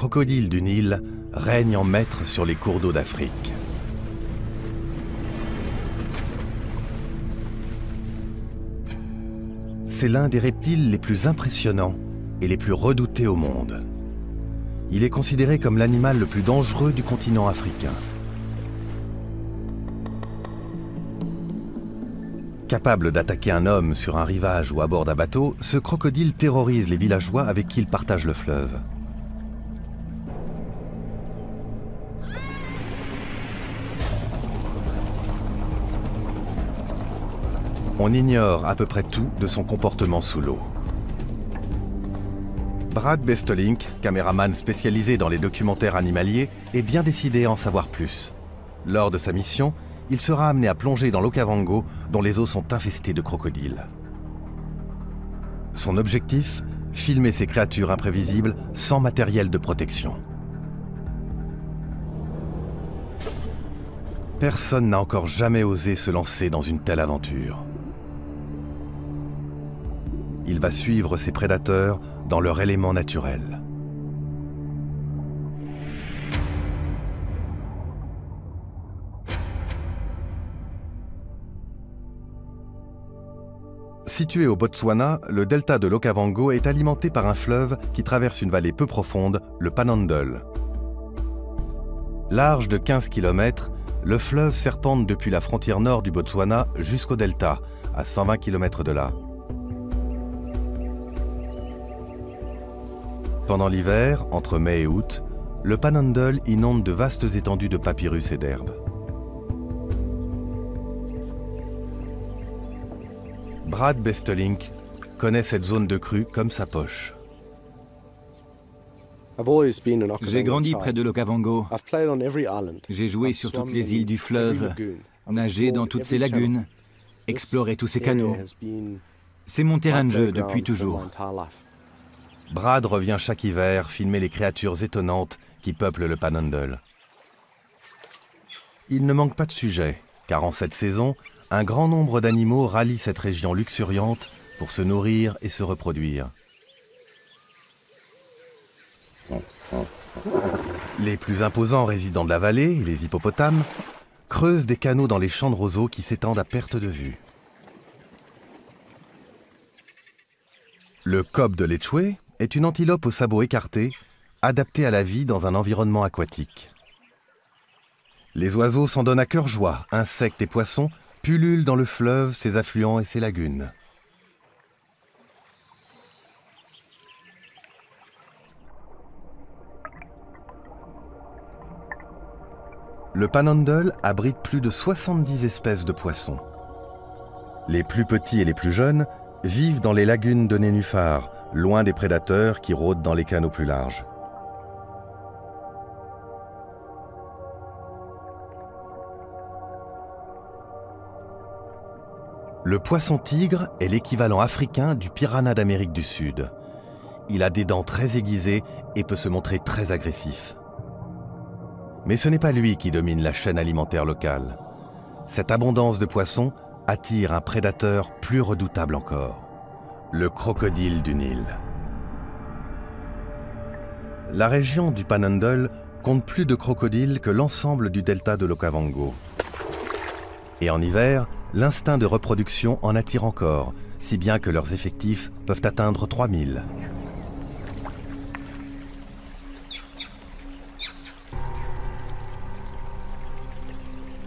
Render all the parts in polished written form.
crocodile du Nil règne en maître sur les cours d'eau d'Afrique. C'est l'un des reptiles les plus impressionnants et les plus redoutés au monde. Il est considéré comme l'animal le plus dangereux du continent africain. Capable d'attaquer un homme sur un rivage ou à bord d'un bateau, ce crocodile terrorise les villageois avec qui il partage le fleuve. On ignore à peu près tout de son comportement sous l'eau. Brad Bestelink, caméraman spécialisé dans les documentaires animaliers, est bien décidé à en savoir plus. Lors de sa mission, il sera amené à plonger dans l'Okavango, dont les eaux sont infestées de crocodiles. Son objectif, filmer ces créatures imprévisibles sans matériel de protection. Personne n'a encore jamais osé se lancer dans une telle aventure. Il va suivre ses prédateurs dans leur élément naturel. Situé au Botswana, le delta de l'Okavango est alimenté par un fleuve qui traverse une vallée peu profonde, le Panhandle. Large de 15 km, le fleuve serpente depuis la frontière nord du Botswana jusqu'au delta, à 120 km de là. Pendant l'hiver, entre mai et août, le Panhandle inonde de vastes étendues de papyrus et d'herbes. Brad Bestelink connaît cette zone de crue comme sa poche. J'ai grandi près de l'Okavango. J'ai joué sur toutes les îles du fleuve, nagé dans toutes ces lagunes, exploré tous ces canaux. C'est mon terrain de jeu depuis toujours. Brad revient chaque hiver filmer les créatures étonnantes qui peuplent le Panhandle. Il ne manque pas de sujets, car en cette saison, un grand nombre d'animaux rallient cette région luxuriante pour se nourrir et se reproduire. Les plus imposants résidents de la vallée, les hippopotames, creusent des canaux dans les champs de roseaux qui s'étendent à perte de vue. Le cob de l'Etchoué est une antilope aux sabots écartés, adaptée à la vie dans un environnement aquatique. Les oiseaux s'en donnent à cœur joie, insectes et poissons pullulent dans le fleuve, ses affluents et ses lagunes. Le Panhandle abrite plus de 70 espèces de poissons. Les plus petits et les plus jeunes vivent dans les lagunes de nénuphars, loin des prédateurs qui rôdent dans les canaux plus larges. Le poisson-tigre est l'équivalent africain du piranha d'Amérique du Sud. Il a des dents très aiguisées et peut se montrer très agressif. Mais ce n'est pas lui qui domine la chaîne alimentaire locale. Cette abondance de poissons attire un prédateur plus redoutable encore, le crocodile du Nil. La région du Panhandle compte plus de crocodiles que l'ensemble du delta de l'Okavango. Et en hiver, l'instinct de reproduction en attire encore, si bien que leurs effectifs peuvent atteindre 3000.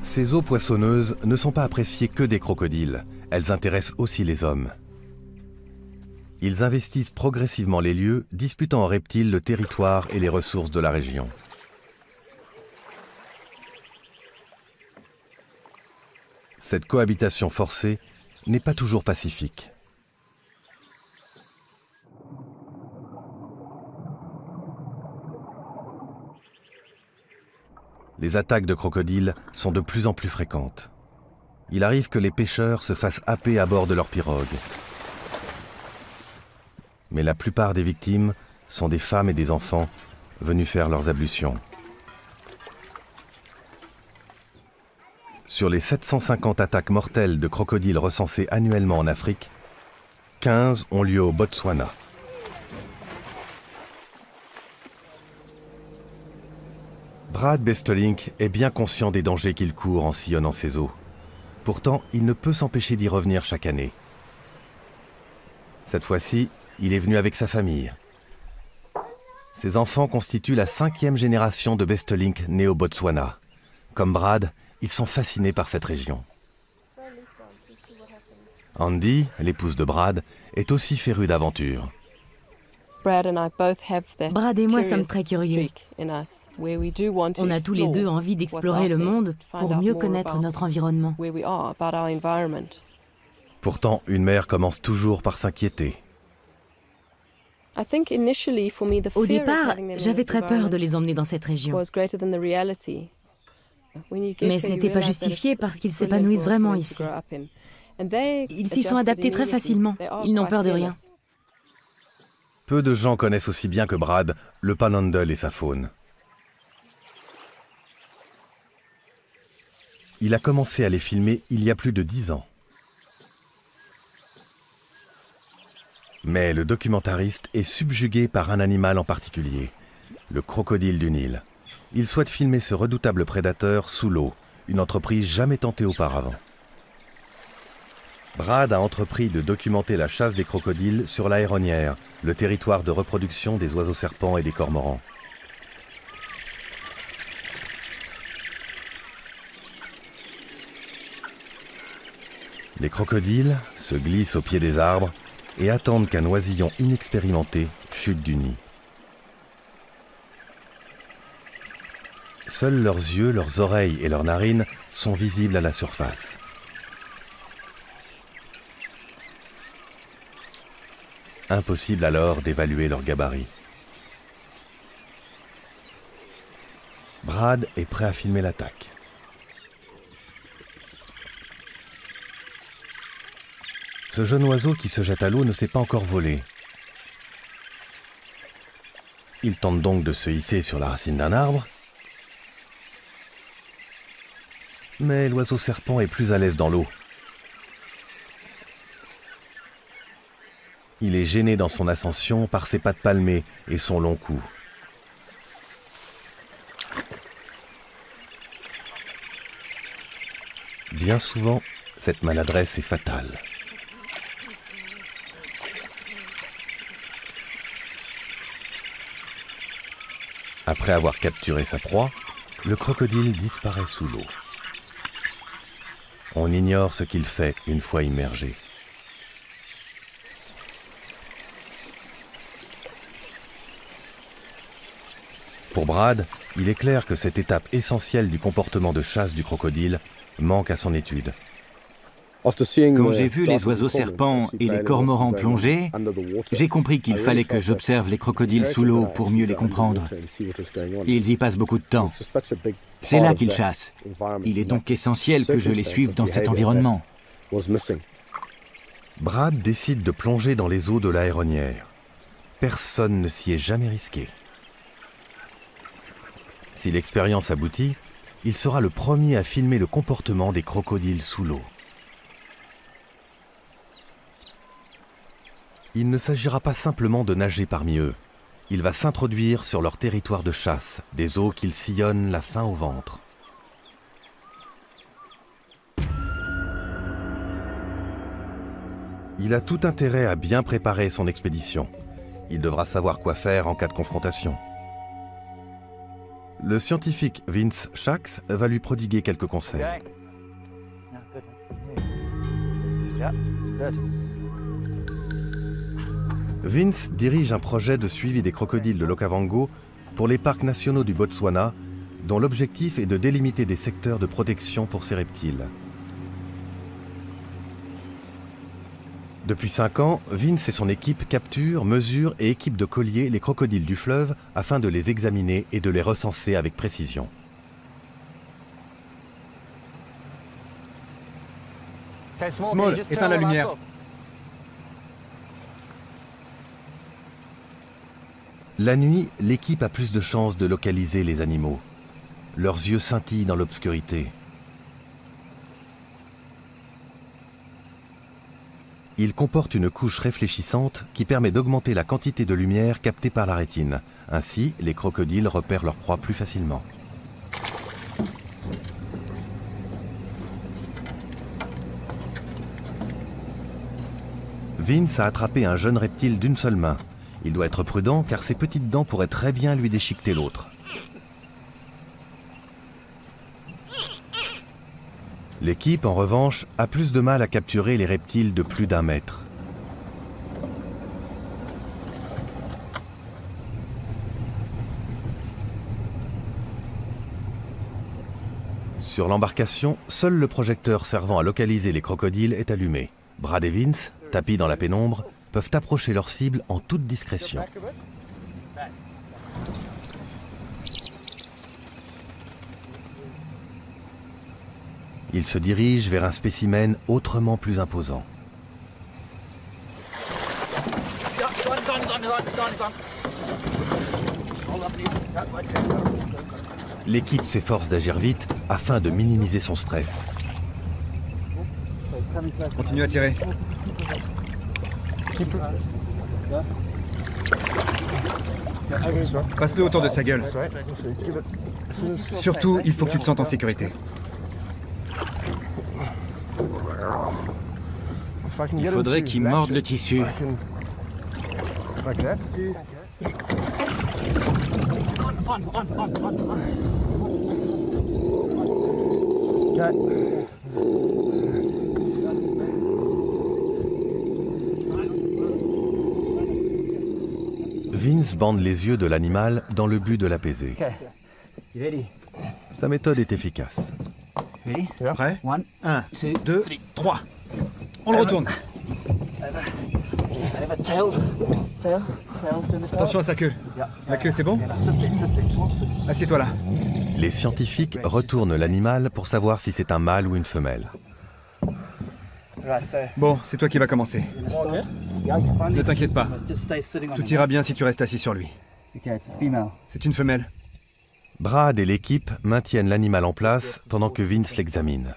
Ces eaux poissonneuses ne sont pas appréciées que des crocodiles, elles intéressent aussi les hommes. Ils investissent progressivement les lieux, disputant aux reptiles le territoire et les ressources de la région. Cette cohabitation forcée n'est pas toujours pacifique. Les attaques de crocodiles sont de plus en plus fréquentes. Il arrive que les pêcheurs se fassent happer à bord de leurs pirogues. Mais la plupart des victimes sont des femmes et des enfants venus faire leurs ablutions. Sur les 750 attaques mortelles de crocodiles recensées annuellement en Afrique, 15 ont lieu au Botswana. Brad Bestelink est bien conscient des dangers qu'il court en sillonnant ces eaux. Pourtant, il ne peut s'empêcher d'y revenir chaque année. Cette fois-ci, il est venu avec sa famille. Ses enfants constituent la 5e génération de Bestelink nés au Botswana. Comme Brad, ils sont fascinés par cette région. Andy, l'épouse de Brad, est aussi férue d'aventure. Brad et moi sommes très curieux. On a tous les deux envie d'explorer le monde pour mieux connaître notre environnement. Pourtant, une mère commence toujours par s'inquiéter. Au départ, j'avais très peur de les emmener dans cette région. Mais ce n'était pas justifié parce qu'ils s'épanouissent vraiment ici. Ils s'y sont adaptés très facilement. Ils n'ont peur de rien. Peu de gens connaissent aussi bien que Brad le Panhandle et sa faune. Il a commencé à les filmer il y a plus de 10 ans. Mais le documentariste est subjugué par un animal en particulier, le crocodile du Nil. Il souhaite filmer ce redoutable prédateur sous l'eau, une entreprise jamais tentée auparavant. Brad a entrepris de documenter la chasse des crocodiles sur la Héronnière, le territoire de reproduction des oiseaux serpents et des cormorans. Les crocodiles se glissent au pied des arbres et attendent qu'un oisillon inexpérimenté chute du nid. Seuls leurs yeux, leurs oreilles et leurs narines sont visibles à la surface. Impossible alors d'évaluer leur gabarit. Brad est prêt à filmer l'attaque. Ce jeune oiseau qui se jette à l'eau ne sait pas encore voler. Il tente donc de se hisser sur la racine d'un arbre. Mais l'oiseau serpent est plus à l'aise dans l'eau. Il est gêné dans son ascension par ses pattes palmées et son long cou. Bien souvent, cette maladresse est fatale. Après avoir capturé sa proie, le crocodile disparaît sous l'eau. On ignore ce qu'il fait une fois immergé. Pour Brad, il est clair que cette étape essentielle du comportement de chasse du crocodile manque à son étude. Quand j'ai vu les oiseaux serpents et les cormorans plonger, j'ai compris qu'il fallait que j'observe les crocodiles sous l'eau pour mieux les comprendre. Ils y passent beaucoup de temps. C'est là qu'ils chassent. Il est donc essentiel que je les suive dans cet environnement. Brad décide de plonger dans les eaux de la Héronnière. Personne ne s'y est jamais risqué. Si l'expérience aboutit, il sera le premier à filmer le comportement des crocodiles sous l'eau. Il ne s'agira pas simplement de nager parmi eux. Il va s'introduire sur leur territoire de chasse, des eaux qu'il sillonne la faim au ventre. Il a tout intérêt à bien préparer son expédition. Il devra savoir quoi faire en cas de confrontation. Le scientifique Vince Shax va lui prodiguer quelques conseils. Vince dirige un projet de suivi des crocodiles de l'Okavango pour les parcs nationaux du Botswana, dont l'objectif est de délimiter des secteurs de protection pour ces reptiles. Depuis 5 ans, Vince et son équipe capturent, mesurent et équipent de colliers les crocodiles du fleuve afin de les examiner et de les recenser avec précision. Small, éteins la lumière. La nuit, l'équipe a plus de chances de localiser les animaux. Leurs yeux scintillent dans l'obscurité. Il comporte une couche réfléchissante qui permet d'augmenter la quantité de lumière captée par la rétine. Ainsi, les crocodiles repèrent leur proie plus facilement. Vince a attrapé un jeune reptile d'une seule main. Il doit être prudent car ses petites dents pourraient très bien lui déchiqueter l'autre. L'équipe, en revanche, a plus de mal à capturer les reptiles de plus d'1 mètre. Sur l'embarcation, seul le projecteur servant à localiser les crocodiles est allumé. Brad et Vince, tapis dans la pénombre, peuvent approcher leur cible en toute discrétion. Ils se dirigent vers un spécimen autrement plus imposant. L'équipe s'efforce d'agir vite afin de minimiser son stress. Continue à tirer. Passe-le autour de sa gueule. Surtout, il faut que tu te sentes en sécurité. Il faudrait qu'il morde le tissu. Vince bande les yeux de l'animal dans le but de l'apaiser. Sa méthode est efficace. Prêt? 1, 2, 3. On le retourne. Attention à sa queue. La queue, c'est bon? Assieds-toi là. Les scientifiques retournent l'animal pour savoir si c'est un mâle ou une femelle. Bon, c'est toi qui vas commencer. Ne t'inquiète pas. Tout ira bien si tu restes assis sur lui. C'est une femelle. Brad et l'équipe maintiennent l'animal en place pendant que Vince l'examine.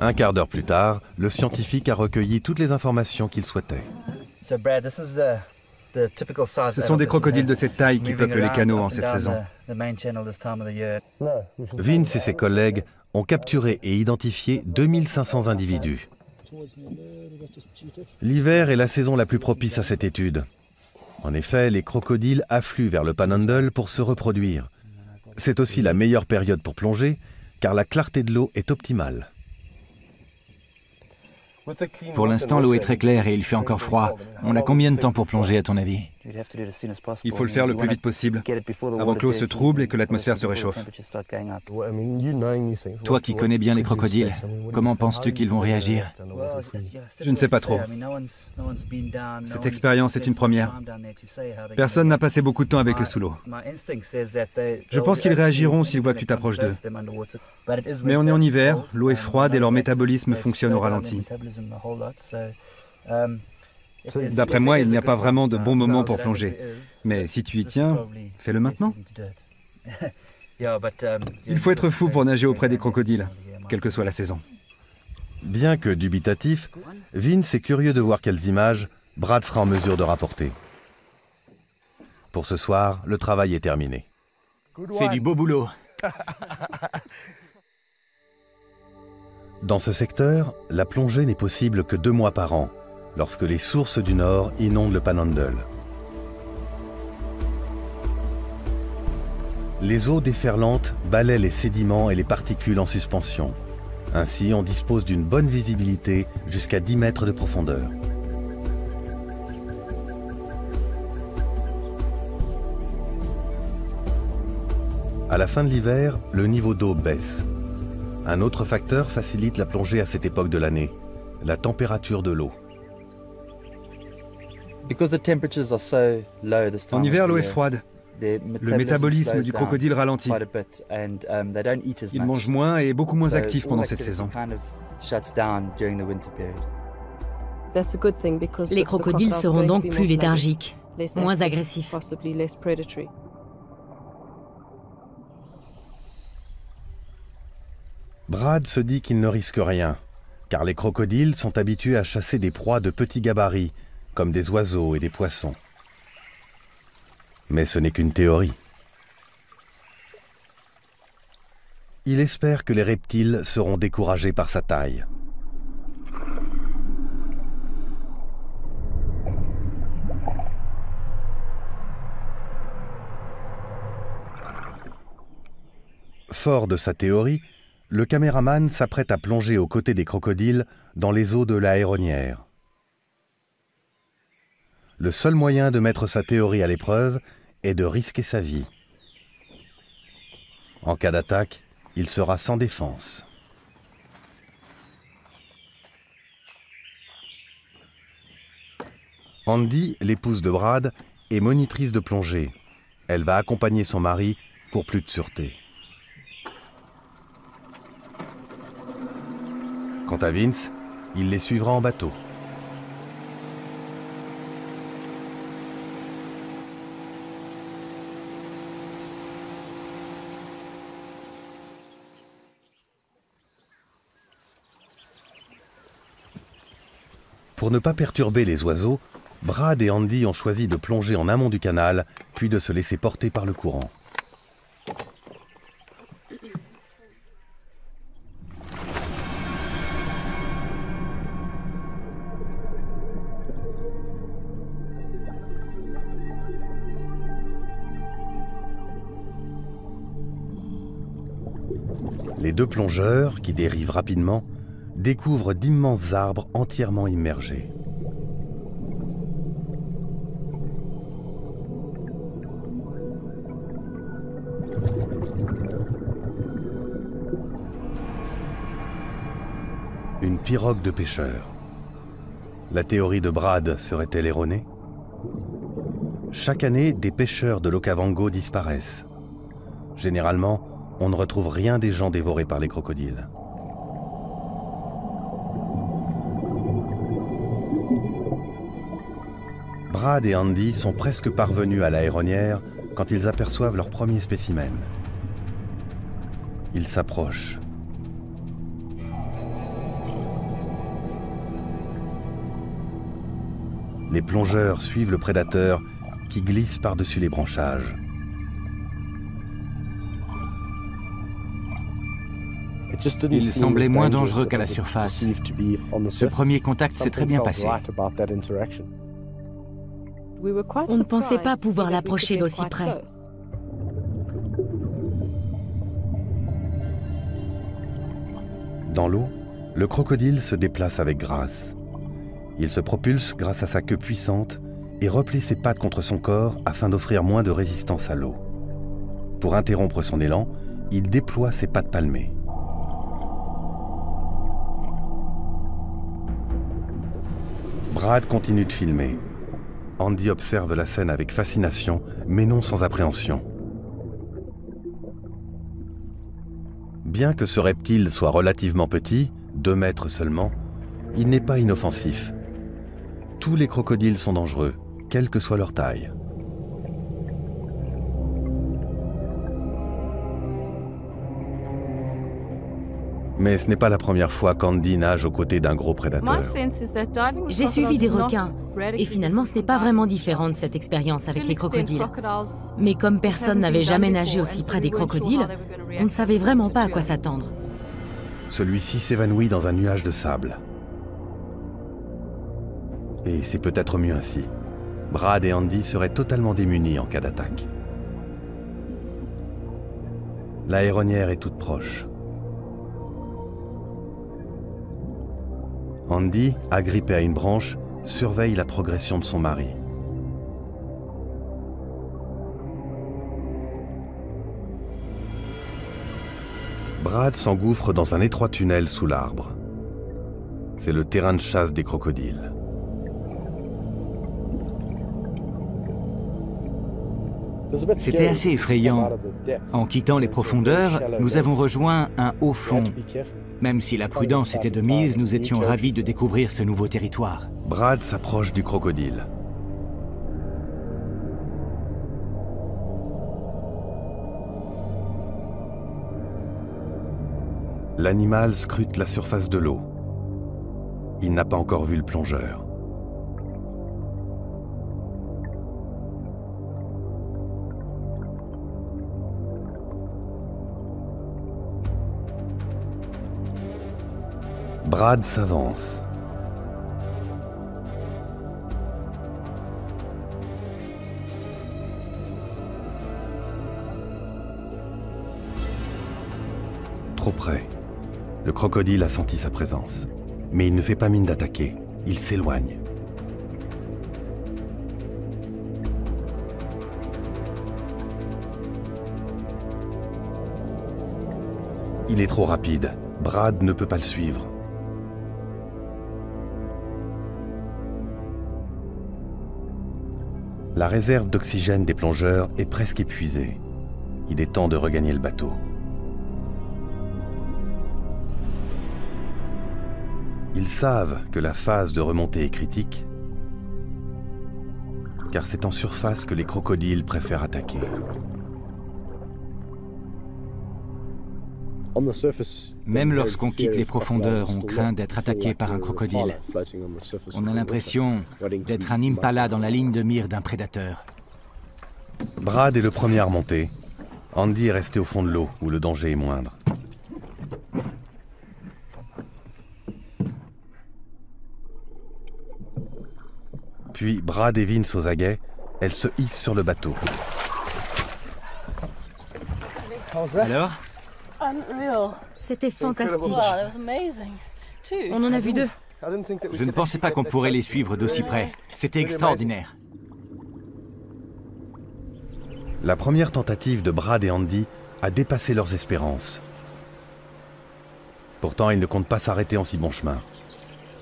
Un quart d'heure plus tard, le scientifique a recueilli toutes les informations qu'il souhaitait. Ce sont des crocodiles de cette taille qui peuplent les canaux en cette saison. Vince et ses collègues ont capturé et identifié 2500 individus. L'hiver est la saison la plus propice à cette étude. En effet, les crocodiles affluent vers le Panhandle pour se reproduire. C'est aussi la meilleure période pour plonger, car la clarté de l'eau est optimale. Pour l'instant, l'eau est très claire et il fait encore froid. On a combien de temps pour plonger, à ton avis? Il faut le faire le plus vite possible, avant que l'eau se trouble et que l'atmosphère se réchauffe. Toi qui connais bien les crocodiles, comment penses-tu qu'ils vont réagir? Je ne sais pas trop. Cette expérience est une première. Personne n'a passé beaucoup de temps avec eux sous l'eau. Je pense qu'ils réagiront s'ils voient que tu t'approches d'eux. Mais on est en hiver, l'eau est froide et leur métabolisme fonctionne au ralenti. D'après moi, il n'y a pas vraiment de bon moment pour plonger. Mais si tu y tiens, fais-le maintenant. Il faut être fou pour nager auprès des crocodiles, quelle que soit la saison. Bien que dubitatif, Vince est curieux de voir quelles images Brad sera en mesure de rapporter. Pour ce soir, le travail est terminé. C'est du beau boulot. Dans ce secteur, la plongée n'est possible que 2 mois par an, lorsque les sources du Nord inondent le Panhandle. Les eaux déferlantes balaient les sédiments et les particules en suspension. Ainsi, on dispose d'une bonne visibilité jusqu'à 10 mètres de profondeur. À la fin de l'hiver, le niveau d'eau baisse. Un autre facteur facilite la plongée à cette époque de l'année, la température de l'eau. En hiver, l'eau est froide. Le métabolisme du crocodile ralentit. Il mange moins et est beaucoup moins actif pendant cette saison. Les crocodiles seront donc plus léthargiques, moins agressifs. Brad se dit qu'il ne risque rien, car les crocodiles sont habitués à chasser des proies de petits gabarits, comme des oiseaux et des poissons. Mais ce n'est qu'une théorie. Il espère que les reptiles seront découragés par sa taille. Fort de sa théorie, le caméraman s'apprête à plonger aux côtés des crocodiles dans les eaux de l'Aéronnière. Le seul moyen de mettre sa théorie à l'épreuve est de risquer sa vie. En cas d'attaque, il sera sans défense. Andy, l'épouse de Brad, est monitrice de plongée. Elle va accompagner son mari pour plus de sûreté. Quant à Vince, il les suivra en bateau. Pour ne pas perturber les oiseaux, Brad et Andy ont choisi de plonger en amont du canal, puis de se laisser porter par le courant. Les deux plongeurs, qui dérivent rapidement, découvrent d'immenses arbres entièrement immergés. Une pirogue de pêcheurs. La théorie de Brad serait-elle erronée? Chaque année, des pêcheurs de l'Okavango disparaissent. Généralement, on ne retrouve rien des gens dévorés par les crocodiles. Brad et Andy sont presque parvenus à l'Aéronnière quand ils aperçoivent leur premier spécimen. Ils s'approchent. Les plongeurs suivent le prédateur qui glisse par-dessus les branchages. Il semblait moins dangereux qu'à la surface. Ce premier contact s'est très bien passé. On ne pensait pas pouvoir l'approcher d'aussi près. Dans l'eau, le crocodile se déplace avec grâce. Il se propulse grâce à sa queue puissante et replie ses pattes contre son corps afin d'offrir moins de résistance à l'eau. Pour interrompre son élan, il déploie ses pattes palmées. Brad continue de filmer. Andy observe la scène avec fascination, mais non sans appréhension. Bien que ce reptile soit relativement petit, 2 mètres seulement, il n'est pas inoffensif. Tous les crocodiles sont dangereux, quelle que soit leur taille. Mais ce n'est pas la première fois qu'Andy nage aux côtés d'un gros prédateur. J'ai suivi des requins, et finalement ce n'est pas vraiment différent de cette expérience avec les crocodiles. Mais comme personne n'avait jamais nagé aussi près des crocodiles, on ne savait vraiment pas à quoi s'attendre. Celui-ci s'évanouit dans un nuage de sable. Et c'est peut-être mieux ainsi. Brad et Andy seraient totalement démunis en cas d'attaque. L'Aéronnière est toute proche. Andy, agrippé à une branche, surveille la progression de son mari. Brad s'engouffre dans un étroit tunnel sous l'arbre. C'est le terrain de chasse des crocodiles. C'était assez effrayant. En quittant les profondeurs, nous avons rejoint un haut fond. Même si la prudence était de mise, nous étions ravis de découvrir ce nouveau territoire. Brad s'approche du crocodile. L'animal scrute la surface de l'eau. Il n'a pas encore vu le plongeur. Brad s'avance. Trop près. Le crocodile a senti sa présence. Mais il ne fait pas mine d'attaquer. Il s'éloigne. Il est trop rapide. Brad ne peut pas le suivre. La réserve d'oxygène des plongeurs est presque épuisée. Il est temps de regagner le bateau. Ils savent que la phase de remontée est critique, car c'est en surface que les crocodiles préfèrent attaquer. Même lorsqu'on quitte les profondeurs, on craint d'être attaqué par un crocodile. On a l'impression d'être un impala dans la ligne de mire d'un prédateur. Brad est le premier à remonter. Andy est resté au fond de l'eau, où le danger est moindre. Puis Brad et Vince aux aguets, elle se hisse sur le bateau. Alors ? C'était fantastique. On en a vu 2. Je ne pensais pas qu'on pourrait les suivre d'aussi près. C'était extraordinaire. La première tentative de Brad et Andy a dépassé leurs espérances. Pourtant, ils ne comptent pas s'arrêter en si bon chemin.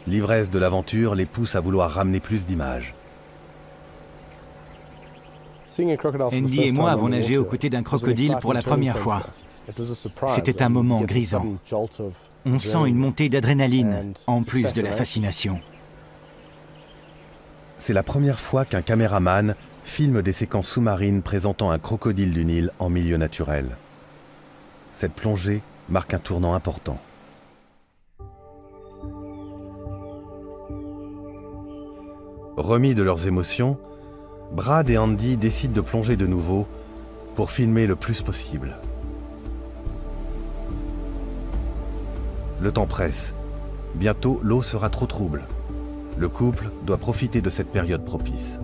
L'ivresse de l'aventure les pousse à vouloir ramener plus d'images. Andy et moi avons nagé aux côtés d'un crocodile pour la première fois. C'était un moment grisant. On sent une montée d'adrénaline, en plus de la fascination. C'est la première fois qu'un caméraman filme des séquences sous-marines présentant un crocodile du Nil en milieu naturel. Cette plongée marque un tournant important. Remis de leurs émotions, Brad et Andy décident de plonger de nouveau pour filmer le plus possible. Le temps presse. Bientôt, l'eau sera trop trouble. Le couple doit profiter de cette période propice.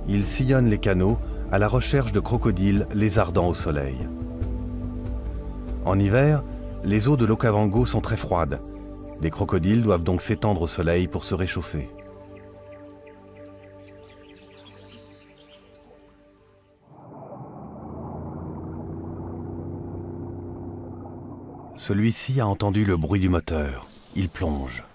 Ils sillonnent les canaux à la recherche de crocodiles lézardant au soleil. En hiver, les eaux de l'Okavango sont très froides. Les crocodiles doivent donc s'étendre au soleil pour se réchauffer. Celui-ci a entendu le bruit du moteur. Il plonge.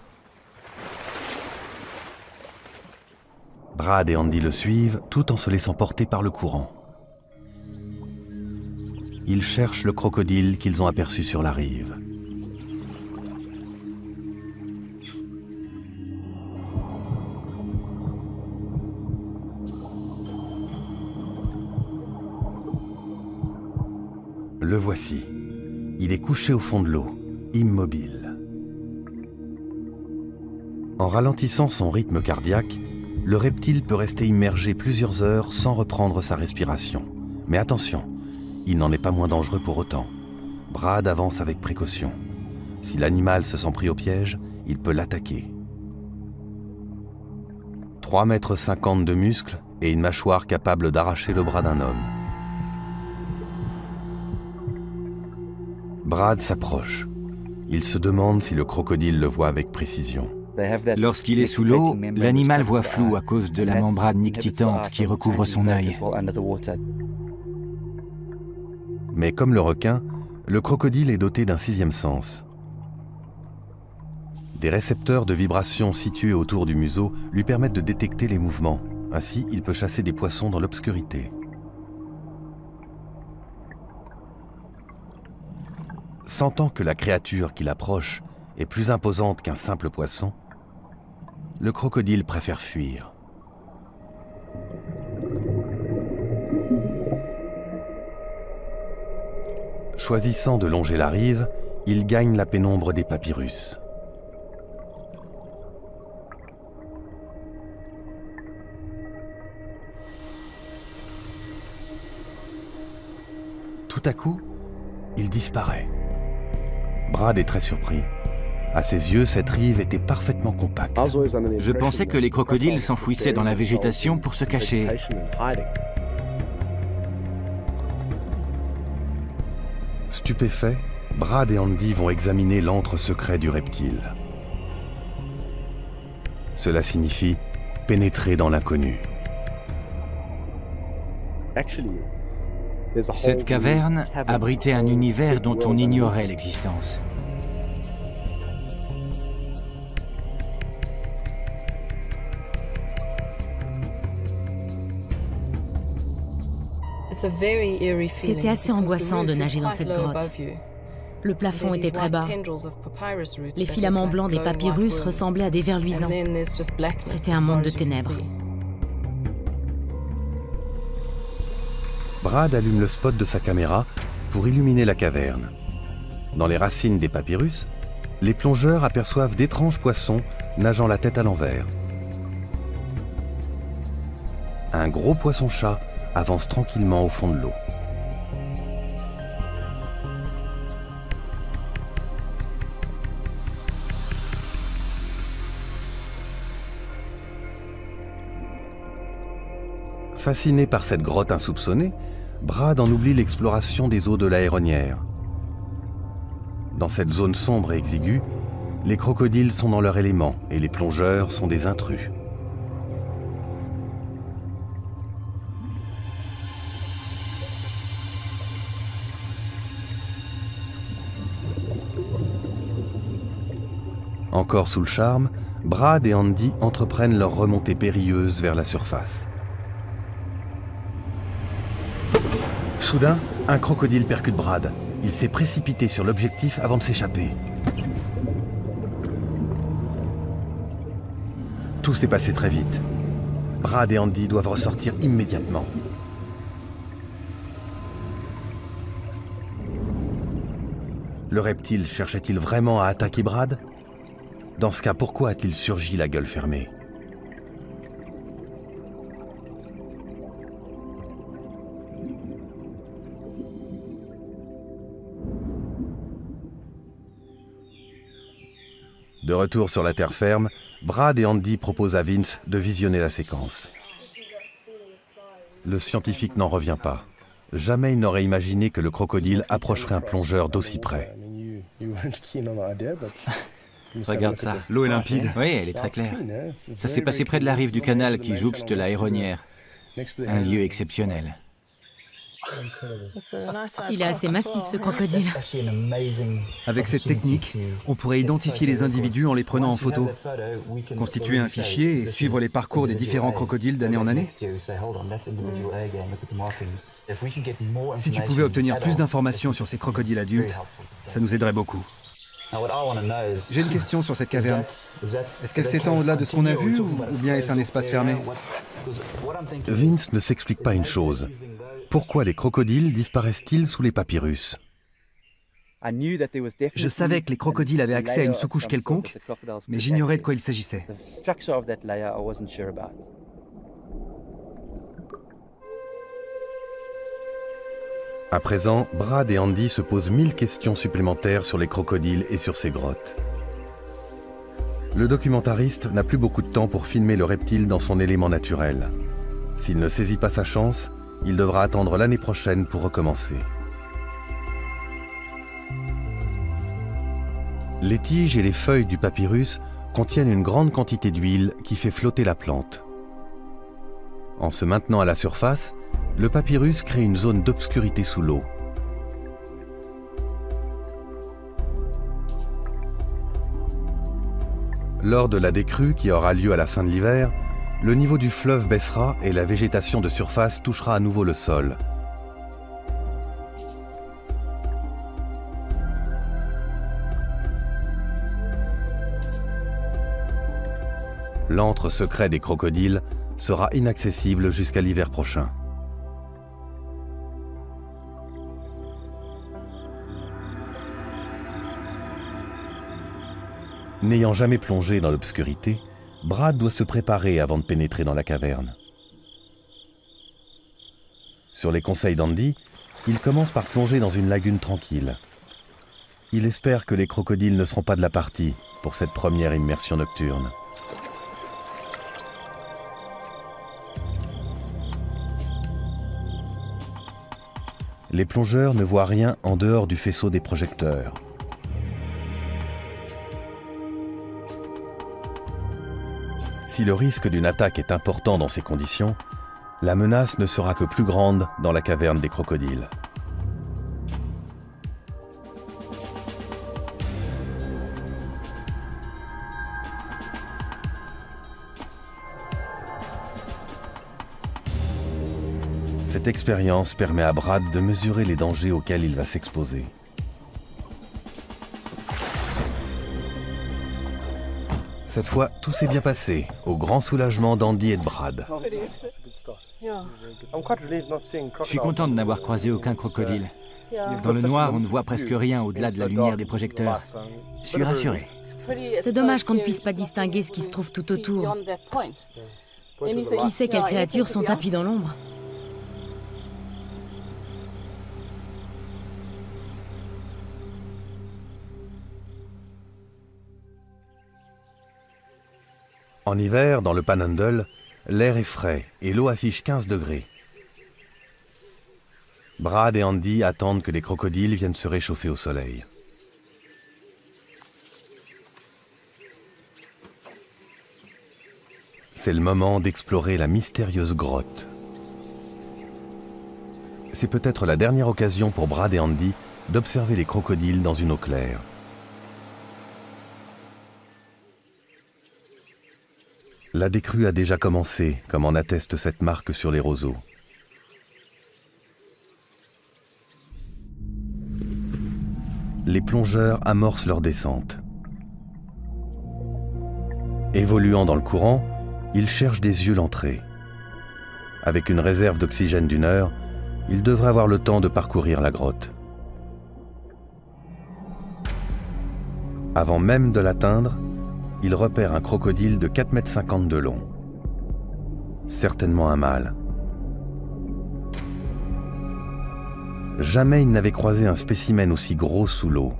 Brad et Andy le suivent tout en se laissant porter par le courant. Ils cherchent le crocodile qu'ils ont aperçu sur la rive. Le voici. Il est couché au fond de l'eau, immobile. En ralentissant son rythme cardiaque, le reptile peut rester immergé plusieurs heures sans reprendre sa respiration. Mais attention, il n'en est pas moins dangereux pour autant. Brad avance avec précaution. Si l'animal se sent pris au piège, il peut l'attaquer. 3,50 m de muscles et une mâchoire capable d'arracher le bras d'un homme. Brad s'approche. Il se demande si le crocodile le voit avec précision. Lorsqu'il est sous l'eau, l'animal voit flou à cause de la membrane nictitante qui recouvre son œil. Mais comme le requin, le crocodile est doté d'un 6e sens. Des récepteurs de vibrations situés autour du museau lui permettent de détecter les mouvements. Ainsi, il peut chasser des poissons dans l'obscurité. Sentant que la créature qui l'approche est plus imposante qu'un simple poisson, le crocodile préfère fuir. Choisissant de longer la rive, il gagne la pénombre des papyrus. Tout à coup, il disparaît. Brad est très surpris. À ses yeux, cette rive était parfaitement compacte. Je pensais que les crocodiles s'enfouissaient dans la végétation pour se cacher. Stupéfaits, Brad et Andy vont examiner l'antre secret du reptile. Cela signifie pénétrer dans l'inconnu. Cette caverne abritait un univers dont on ignorait l'existence. C'était assez angoissant de nager dans cette grotte. Le plafond était très bas. Les filaments blancs des papyrus ressemblaient à des vers luisants. C'était un monde de ténèbres. Brad allume le spot de sa caméra pour illuminer la caverne. Dans les racines des papyrus, les plongeurs aperçoivent d'étranges poissons nageant la tête à l'envers. Un gros poisson-chat avance tranquillement au fond de l'eau. Fasciné par cette grotte insoupçonnée, Brad en oublie l'exploration des eaux de l'Aéronnière. Dans cette zone sombre et exiguë, les crocodiles sont dans leur élément et les plongeurs sont des intrus. Encore sous le charme, Brad et Andy entreprennent leur remontée périlleuse vers la surface. Soudain, un crocodile percute Brad. Il s'est précipité sur l'objectif avant de s'échapper. Tout s'est passé très vite. Brad et Andy doivent ressortir immédiatement. Le reptile cherchait-il vraiment à attaquer Brad ? Dans ce cas, pourquoi a-t-il surgi la gueule fermée ? De retour sur la terre ferme, Brad et Andy proposent à Vince de visionner la séquence. Le scientifique n'en revient pas. Jamais il n'aurait imaginé que le crocodile approcherait un plongeur d'aussi près. Regarde ça. L'eau est limpide. Oui, elle est très claire. Ça s'est passé près de la rive du canal qui jouxte l'Aéronnière. Un lieu exceptionnel. Il est assez massif, ce crocodile. Avec cette technique, on pourrait identifier les individus en les prenant en photo, constituer un fichier et suivre les parcours des différents crocodiles d'année en année. Si tu pouvais obtenir plus d'informations sur ces crocodiles adultes, ça nous aiderait beaucoup. J'ai une question sur cette caverne. Est-ce qu'elle s'étend au-delà de ce qu'on a vu ou bien est-ce un espace fermé? Vince ne s'explique pas une chose. Pourquoi les crocodiles disparaissent-ils sous les papyrus? Je savais que les crocodiles avaient accès à une sous-couche quelconque, mais j'ignorais de quoi il s'agissait. À présent, Brad et Andy se posent 1000 questions supplémentaires sur les crocodiles et sur ces grottes. Le documentariste n'a plus beaucoup de temps pour filmer le reptile dans son élément naturel. S'il ne saisit pas sa chance, il devra attendre l'année prochaine pour recommencer. Les tiges et les feuilles du papyrus contiennent une grande quantité d'huile qui fait flotter la plante. En se maintenant à la surface, le papyrus crée une zone d'obscurité sous l'eau. Lors de la décrue qui aura lieu à la fin de l'hiver, le niveau du fleuve baissera et la végétation de surface touchera à nouveau le sol. L'antre secret des crocodiles sera inaccessible jusqu'à l'hiver prochain. N'ayant jamais plongé dans l'obscurité, Brad doit se préparer avant de pénétrer dans la caverne. Sur les conseils d'Andy, Il commence par plonger dans une lagune tranquille. Il espère que les crocodiles ne seront pas de la partie pour cette première immersion nocturne. Les plongeurs ne voient rien en dehors du faisceau des projecteurs. Si le risque d'une attaque est important dans ces conditions, la menace ne sera que plus grande dans la caverne des crocodiles. Cette expérience permet à Brad de mesurer les dangers auxquels il va s'exposer. Cette fois, tout s'est bien passé, au grand soulagement d'Andy et de Brad. Je suis content de n'avoir croisé aucun crocodile. Dans le noir, on ne voit presque rien au-delà de la lumière des projecteurs. Je suis rassuré. C'est dommage qu'on ne puisse pas distinguer ce qui se trouve tout autour. Qui sait quelles créatures sont tapies dans l'ombre? En hiver, dans le Panhandle, l'air est frais et l'eau affiche 15 degrés. Brad et Andy attendent que les crocodiles viennent se réchauffer au soleil. C'est le moment d'explorer la mystérieuse grotte. C'est peut-être la dernière occasion pour Brad et Andy d'observer les crocodiles dans une eau claire. La décrue a déjà commencé, comme en atteste cette marque sur les roseaux. Les plongeurs amorcent leur descente. Évoluant dans le courant, ils cherchent des yeux l'entrée. Avec une réserve d'oxygène d'1 heure, ils devraient avoir le temps de parcourir la grotte. Avant même de l'atteindre, il repère un crocodile de 4,50 m de long. Certainement un mâle. Jamais il n'avait croisé un spécimen aussi gros sous l'eau.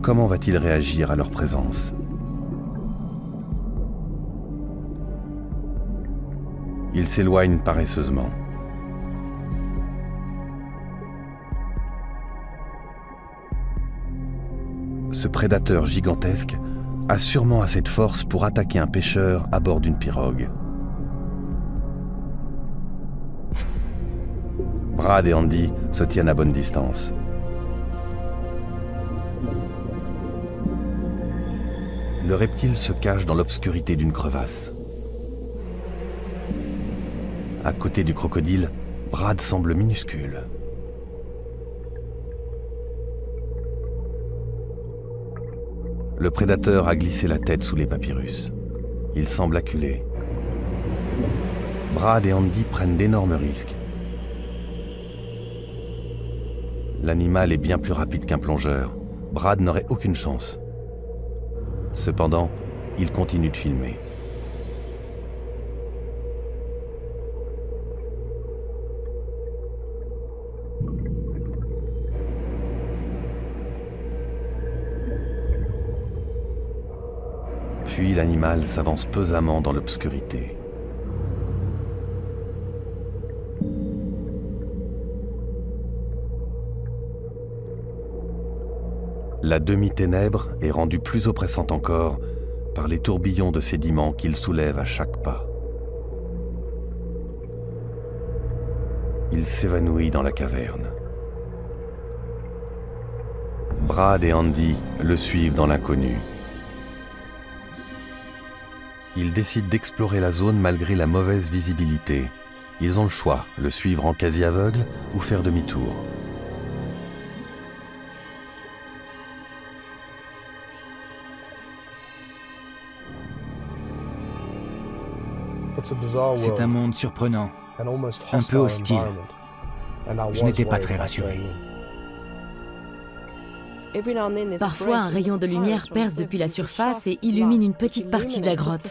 Comment va-t-il réagir à leur présence? Il s'éloigne paresseusement. Ce prédateur gigantesque a sûrement assez de force pour attaquer un pêcheur à bord d'une pirogue. Brad et Andy se tiennent à bonne distance. Le reptile se cache dans l'obscurité d'une crevasse. À côté du crocodile, Brad semble minuscule. Le prédateur a glissé la tête sous les papyrus. Il semble acculé. Brad et Andy prennent d'énormes risques. L'animal est bien plus rapide qu'un plongeur. Brad n'aurait aucune chance. Cependant, il continue de filmer. Puis l'animal s'avance pesamment dans l'obscurité. La demi-ténèbre est rendue plus oppressante encore par les tourbillons de sédiments qu'il soulève à chaque pas. Il s'évanouit dans la caverne. Brad et Andy le suivent dans l'inconnu. Ils décident d'explorer la zone malgré la mauvaise visibilité. Ils ont le choix, le suivre en quasi aveugle ou faire demi-tour. C'est un monde surprenant, un peu hostile. Je n'étais pas très rassuré. Parfois, un rayon de lumière perce depuis la surface et illumine une petite partie de la grotte.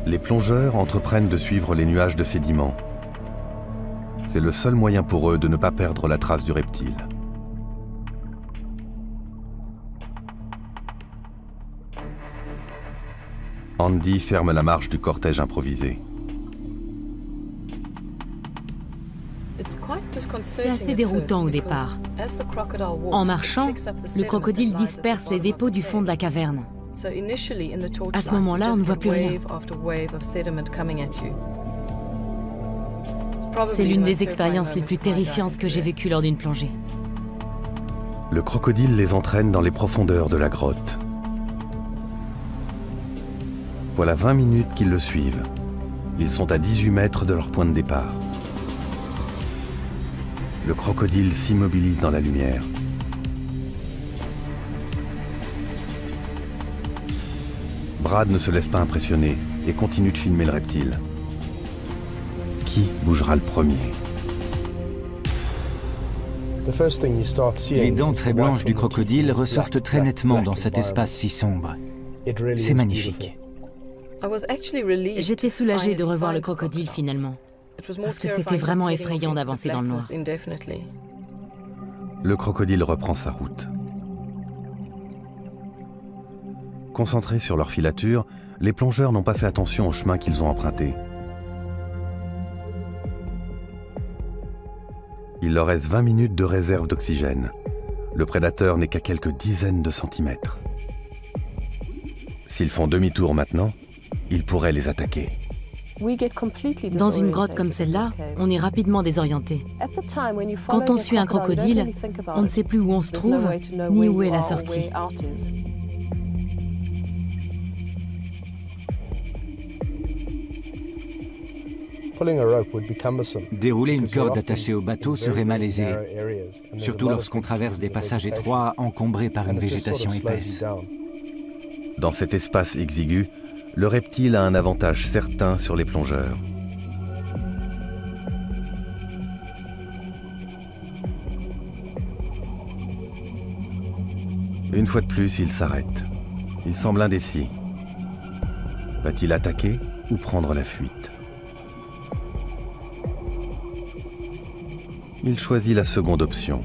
Les plongeurs entreprennent de suivre les nuages de sédiments. C'est le seul moyen pour eux de ne pas perdre la trace du reptile. Andy ferme la marche du cortège improvisé. C'est assez déroutant au départ. En marchant, le crocodile disperse les dépôts du fond de la caverne. À ce moment-là, on ne voit plus rien. C'est l'une des expériences les plus terrifiantes que j'ai vécues lors d'une plongée. Le crocodile les entraîne dans les profondeurs de la grotte. Voilà 20 minutes qu'ils le suivent. Ils sont à 18 mètres de leur point de départ. Le crocodile s'immobilise dans la lumière. Brad ne se laisse pas impressionner et continue de filmer le reptile. Qui bougera le premier? Les dents très blanches du crocodile ressortent très nettement dans cet espace si sombre. C'est magnifique. J'étais soulagée de revoir le crocodile finalement, parce que c'était vraiment effrayant d'avancer dans le noir. Le crocodile reprend sa route. Concentrés sur leur filature, les plongeurs n'ont pas fait attention au chemin qu'ils ont emprunté. Il leur reste 20 minutes de réserve d'oxygène. Le prédateur n'est qu'à quelques dizaines de centimètres. S'ils font demi-tour maintenant, il pourrait les attaquer. Dans une grotte comme celle-là, on est rapidement désorienté. Quand on suit un crocodile, on ne sait plus où on se trouve, ni où est la sortie. Dérouler une corde attachée au bateau serait malaisé, surtout lorsqu'on traverse des passages étroits encombrés par une végétation épaisse. Dans cet espace exigu, le reptile a un avantage certain sur les plongeurs. Une fois de plus, il s'arrête. Il semble indécis. Va-t-il attaquer ou prendre la fuite? Il choisit la seconde option.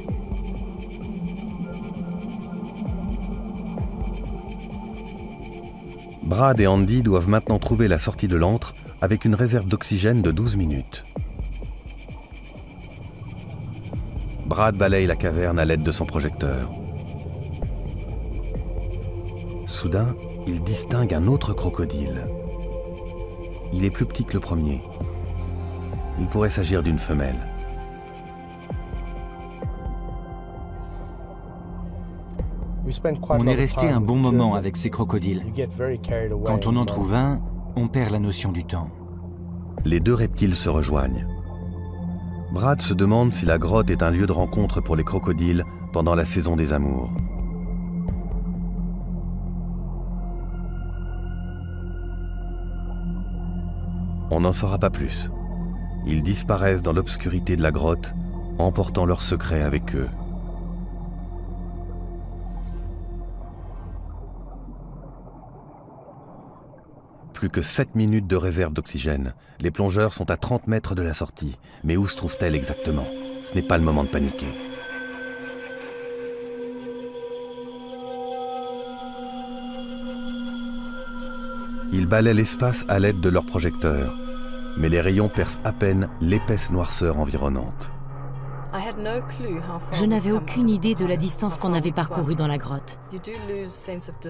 Brad et Andy doivent maintenant trouver la sortie de l'antre avec une réserve d'oxygène de 12 minutes. Brad balaye la caverne à l'aide de son projecteur. Soudain, il distingue un autre crocodile. Il est plus petit que le premier. Il pourrait s'agir d'une femelle. On est resté un bon moment avec ces crocodiles. Quand on en trouve un, on perd la notion du temps. Les deux reptiles se rejoignent. Brad se demande si la grotte est un lieu de rencontre pour les crocodiles pendant la saison des amours. On n'en saura pas plus. Ils disparaissent dans l'obscurité de la grotte, emportant leurs secrets avec eux. Plus que 7 minutes de réserve d'oxygène. Les plongeurs sont à 30 mètres de la sortie. Mais où se trouve-t-elle exactement? Ce n'est pas le moment de paniquer. Ils balaient l'espace à l'aide de leurs projecteurs. Mais les rayons percent à peine l'épaisse noirceur environnante. Je n'avais aucune idée de la distance qu'on avait parcourue dans la grotte.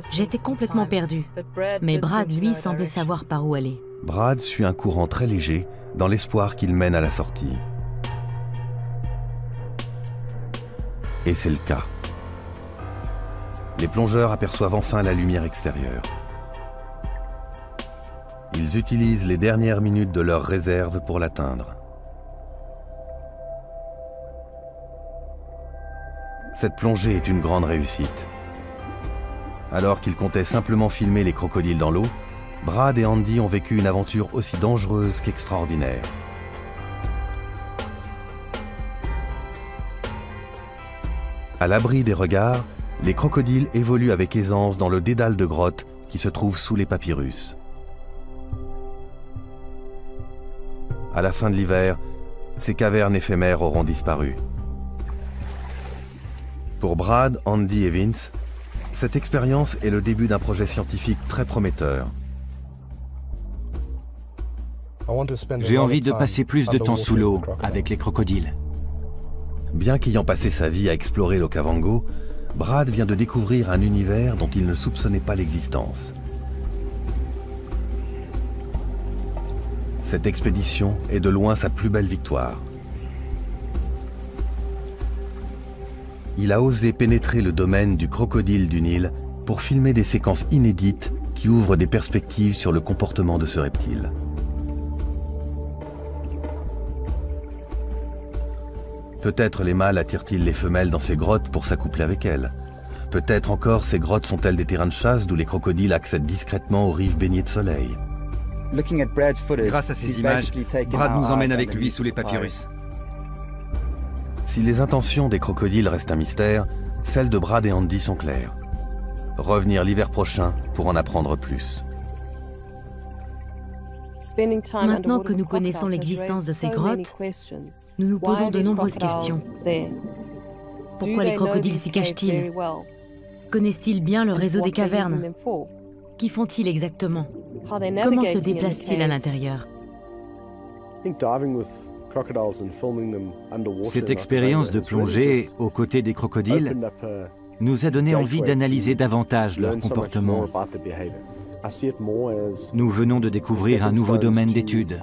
J'étais complètement perdue, mais Brad, lui, semblait savoir par où aller. Brad suit un courant très léger dans l'espoir qu'il mène à la sortie. Et c'est le cas. Les plongeurs aperçoivent enfin la lumière extérieure. Ils utilisent les dernières minutes de leur réserve pour l'atteindre. Cette plongée est une grande réussite. Alors qu'ils comptaient simplement filmer les crocodiles dans l'eau, Brad et Andy ont vécu une aventure aussi dangereuse qu'extraordinaire. À l'abri des regards, les crocodiles évoluent avec aisance dans le dédale de grottes qui se trouve sous les papyrus. À la fin de l'hiver, ces cavernes éphémères auront disparu. Pour Brad, Andy et Vince, cette expérience est le début d'un projet scientifique très prometteur. J'ai envie de passer plus de temps sous l'eau avec les crocodiles. Bien qu'ayant passé sa vie à explorer l'Okavango, Brad vient de découvrir un univers dont il ne soupçonnait pas l'existence. Cette expédition est de loin sa plus belle victoire. Il a osé pénétrer le domaine du crocodile du Nil pour filmer des séquences inédites qui ouvrent des perspectives sur le comportement de ce reptile. Peut-être les mâles attirent-ils les femelles dans ces grottes pour s'accoupler avec elles. Peut-être encore ces grottes sont-elles des terrains de chasse d'où les crocodiles accèdent discrètement aux rives baignées de soleil. Grâce à ces images, Brad nous emmène avec lui sous les papyrus. Si les intentions des crocodiles restent un mystère, celles de Brad et Andy sont claires. Revenir l'hiver prochain pour en apprendre plus. Maintenant que nous connaissons l'existence de ces grottes, nous nous posons de nombreuses questions. Pourquoi les crocodiles s'y cachent-ils? Connaissent-ils bien le réseau des cavernes? Qu'y font-ils exactement? Comment se déplacent-ils à l'intérieur? Cette expérience de plongée aux côtés des crocodiles nous a donné envie d'analyser davantage leur comportement. Nous venons de découvrir un nouveau domaine d'étude.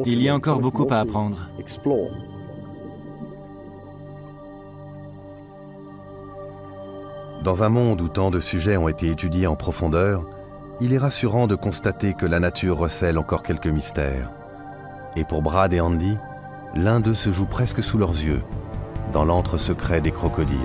Il y a encore beaucoup à apprendre. Dans un monde où tant de sujets ont été étudiés en profondeur, il est rassurant de constater que la nature recèle encore quelques mystères. Et pour Brad et Andy, l'un d'eux se joue presque sous leurs yeux, dans l'antre secret des crocodiles.